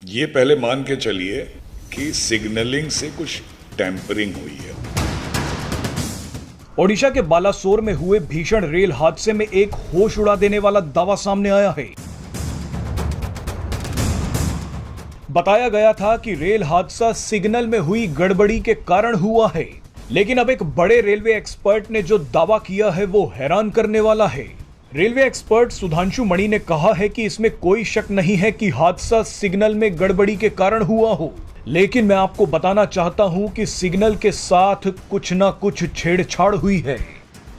ये पहले मान के चलिए कि सिग्नलिंग से कुछ टैंपरिंग हुई है। ओडिशा के बालासोर में हुए भीषण रेल हादसे में एक होश उड़ा देने वाला दावा सामने आया है। बताया गया था कि रेल हादसा सिग्नल में हुई गड़बड़ी के कारण हुआ है, लेकिन अब एक बड़े रेलवे एक्सपर्ट ने जो दावा किया है वो हैरान करने वाला है। रेलवे एक्सपर्ट सुधांशु मणि ने कहा है कि इसमें कोई शक नहीं है कि हादसा सिग्नल में गड़बड़ी के कारण हुआ हो, लेकिन मैं आपको बताना चाहता हूं कि सिग्नल के साथ कुछ ना कुछ छेड़छाड़ हुई है।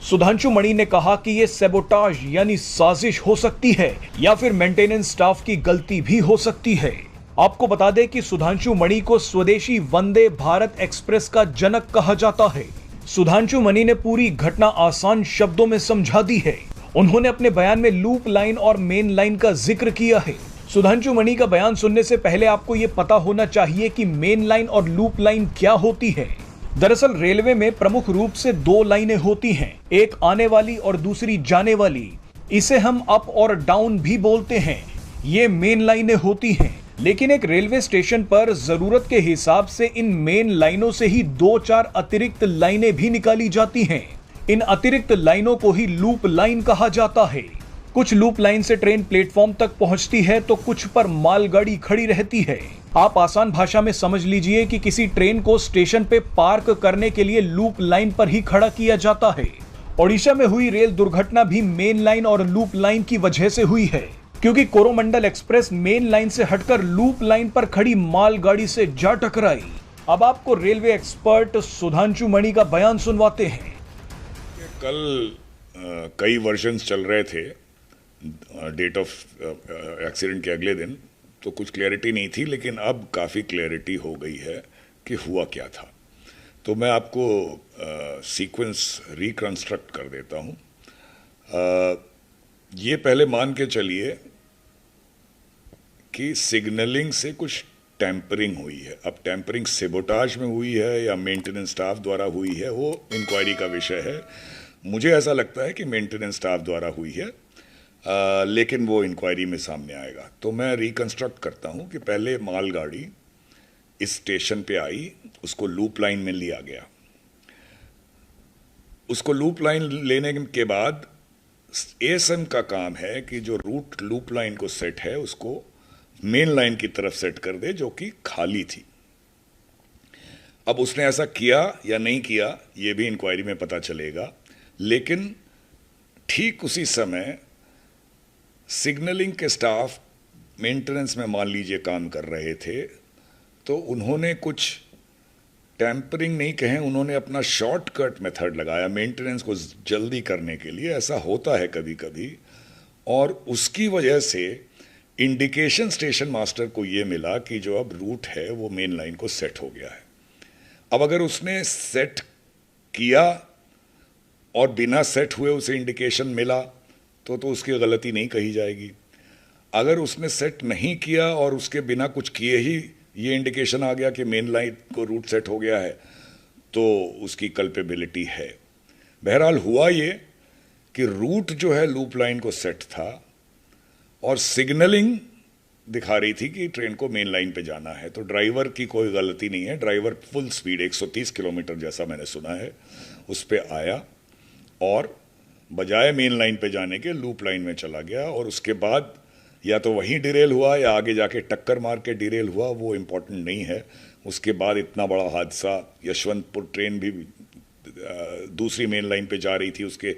सुधांशु मणि ने कहा कि यह सैबोटाज यानी साजिश हो सकती है या फिर मेंटेनेंस स्टाफ की गलती भी हो सकती है। आपको बता दें कि सुधांशु मणि को स्वदेशी वंदे भारत एक्सप्रेस का जनक कहा जाता है। सुधांशु मणि ने पूरी घटना आसान शब्दों में समझा दी है। उन्होंने अपने बयान में लूप लाइन और मेन लाइन का जिक्र किया है। सुधांशु मणि का बयान सुनने से पहले आपको यह पता होना चाहिए कि मेन लाइन और लूप लाइन क्या होती है। दरअसल रेलवे में प्रमुख रूप से दो लाइनें होती हैं, एक आने वाली और दूसरी जाने वाली। इसे हम अप और डाउन भी बोलते हैं। ये मेन लाइनें होती हैं, लेकिन एक रेलवे स्टेशन पर जरूरत के हिसाब से इन मेन लाइनों से ही 2-4 अतिरिक्त लाइनें भी निकाली जाती हैं। इन अतिरिक्त लाइनों को ही लूप लाइन कहा जाता है। कुछ लूप लाइन से ट्रेन प्लेटफॉर्म तक पहुंचती है तो कुछ पर मालगाड़ी खड़ी रहती है। आप आसान भाषा में समझ लीजिए कि किसी ट्रेन को स्टेशन पे पार्क करने के लिए लूप लाइन पर ही खड़ा किया जाता है। ओडिशा में हुई रेल दुर्घटना भी मेन लाइन और लूप लाइन की वजह से हुई है, क्योंकि कोरोमंडल एक्सप्रेस मेन लाइन से हटकर लूप लाइन पर खड़ी मालगाड़ी से जा टकराई। अब आपको रेलवे एक्सपर्ट सुधांशु मणि का बयान सुनवाते हैं। कल कई वर्जन्स चल रहे थे डेट ऑफ एक्सीडेंट के अगले दिन, तो कुछ क्लैरिटी नहीं थी, लेकिन अब काफ़ी क्लैरिटी हो गई है कि हुआ क्या था। तो मैं आपको सीक्वेंस रिकंस्ट्रक्ट कर देता हूँ। ये पहले मान के चलिए कि सिग्नलिंग से कुछ टैंपरिंग हुई है। अब टैंपरिंग सेबोटाज में हुई है या मेंटेनेंस स्टाफ द्वारा हुई है, वो इंक्वायरी का विषय है। मुझे ऐसा लगता है कि मेंटेनेंस स्टाफ द्वारा हुई है, लेकिन वो इंक्वायरी में सामने आएगा। तो मैं रिकंस्ट्रक्ट करता हूँ कि पहले मालगाड़ी इस स्टेशन पे आई, उसको लूप लाइन में लिया गया। उसको लूप लाइन लेने के बाद एएसएम का काम है कि जो रूट लूप लाइन को सेट है उसको मेन लाइन की तरफ सेट कर दे, जो कि खाली थी। अब उसने ऐसा किया या नहीं किया ये भी इंक्वायरी में पता चलेगा, लेकिन ठीक उसी समय सिग्नलिंग के स्टाफ मेंटेनेंस में मान लीजिए काम कर रहे थे, तो उन्होंने कुछ टैंपरिंग नहीं कहें, उन्होंने अपना शॉर्टकट मेथड लगाया मेंटेनेंस को जल्दी करने के लिए। ऐसा होता है कभी कभी, और उसकी वजह से इंडिकेशन स्टेशन मास्टर को ये मिला कि जो अब रूट है वो मेन लाइन को सेट हो गया है। अब अगर उसने सेट किया और बिना सेट हुए उसे इंडिकेशन मिला तो उसकी गलती नहीं कही जाएगी। अगर उसने सेट नहीं किया और उसके बिना कुछ किए ही ये इंडिकेशन आ गया कि मेन लाइन को रूट सेट हो गया है, तो उसकी कल्पेबिलिटी है। बहरहाल हुआ ये कि रूट जो है लूप लाइन को सेट था और सिग्नलिंग दिखा रही थी कि ट्रेन को मेन लाइन पे जाना है, तो ड्राइवर की कोई गलती नहीं है। ड्राइवर फुल स्पीड 130 किलोमीटर जैसा मैंने सुना है उस पर आया और बजाय मेन लाइन पे जाने के लूप लाइन में चला गया, और उसके बाद या तो वहीं डिरेल हुआ या आगे जाके टक्कर मार के डिरेल हुआ, वो इम्पोर्टेंट नहीं है। उसके बाद इतना बड़ा हादसा, यशवंतपुर ट्रेन भी दूसरी मेन लाइन पे जा रही थी, उसके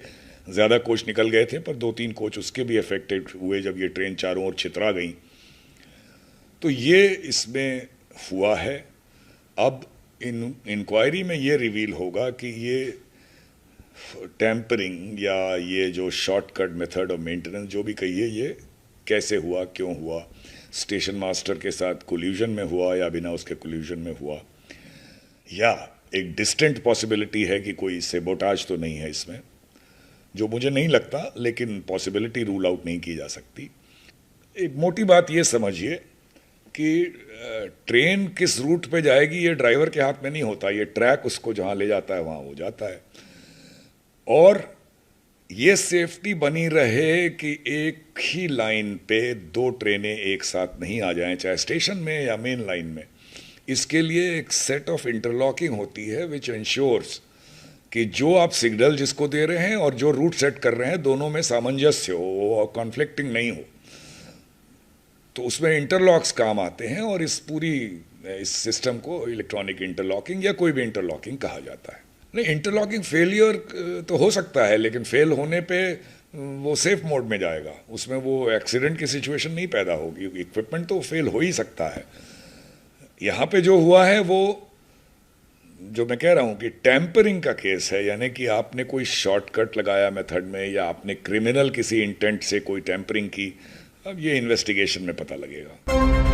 ज़्यादा कोच निकल गए थे, पर 2-3 कोच उसके भी अफेक्टेड हुए जब ये ट्रेन चारों ओर छितरा गई। तो ये इसमें हुआ है। अब इंक्वायरी में ये रिवील होगा कि ये टैंपरिंग या ये जो शॉर्टकट मेथड ऑफ मेंटेनेंस जो भी कहिए, ये कैसे हुआ, क्यों हुआ, स्टेशन मास्टर के साथ कोल्यूजन में हुआ या बिना उसके कोल्यूजन में हुआ, या एक डिस्टेंट पॉसिबिलिटी है कि कोई सेबोटाज तो नहीं है इसमें, जो मुझे नहीं लगता, लेकिन पॉसिबिलिटी रूल आउट नहीं की जा सकती। एक मोटी बात ये समझिए कि ट्रेन किस रूट पे जाएगी ये ड्राइवर के हाथ में नहीं होता, ये ट्रैक उसको जहाँ ले जाता है वहाँ हो जाता है। और ये सेफ्टी बनी रहे कि एक ही लाइन पे दो ट्रेनें एक साथ नहीं आ जाएं, चाहे स्टेशन में या मेन लाइन में। इसके लिए एक सेट ऑफ इंटरलॉकिंग होती है विच इंश्योर्स कि जो आप सिग्नल जिसको दे रहे हैं और जो रूट सेट कर रहे हैं दोनों में सामंजस्य हो और कॉन्फ्लिक्टिंग नहीं हो। तो उसमें इंटरलॉक्स काम आते हैं और इस सिस्टम को इलेक्ट्रॉनिक इंटरलॉकिंग या कोई भी इंटरलॉकिंग कहा जाता है। नहीं, इंटरलॉकिंग फेलियर तो हो सकता है, लेकिन फेल होने पे वो सेफ मोड में जाएगा, उसमें वो एक्सीडेंट की सिचुएशन नहीं पैदा होगी। इक्विपमेंट तो फेल हो ही सकता है। यहाँ पे जो हुआ है वो जो मैं कह रहा हूँ कि टैंपरिंग का केस है, यानी कि आपने कोई शॉर्टकट लगाया मेथड में या आपने क्रिमिनल किसी इंटेंट से कोई टैंपरिंग की। अब ये इन्वेस्टिगेशन में पता लगेगा।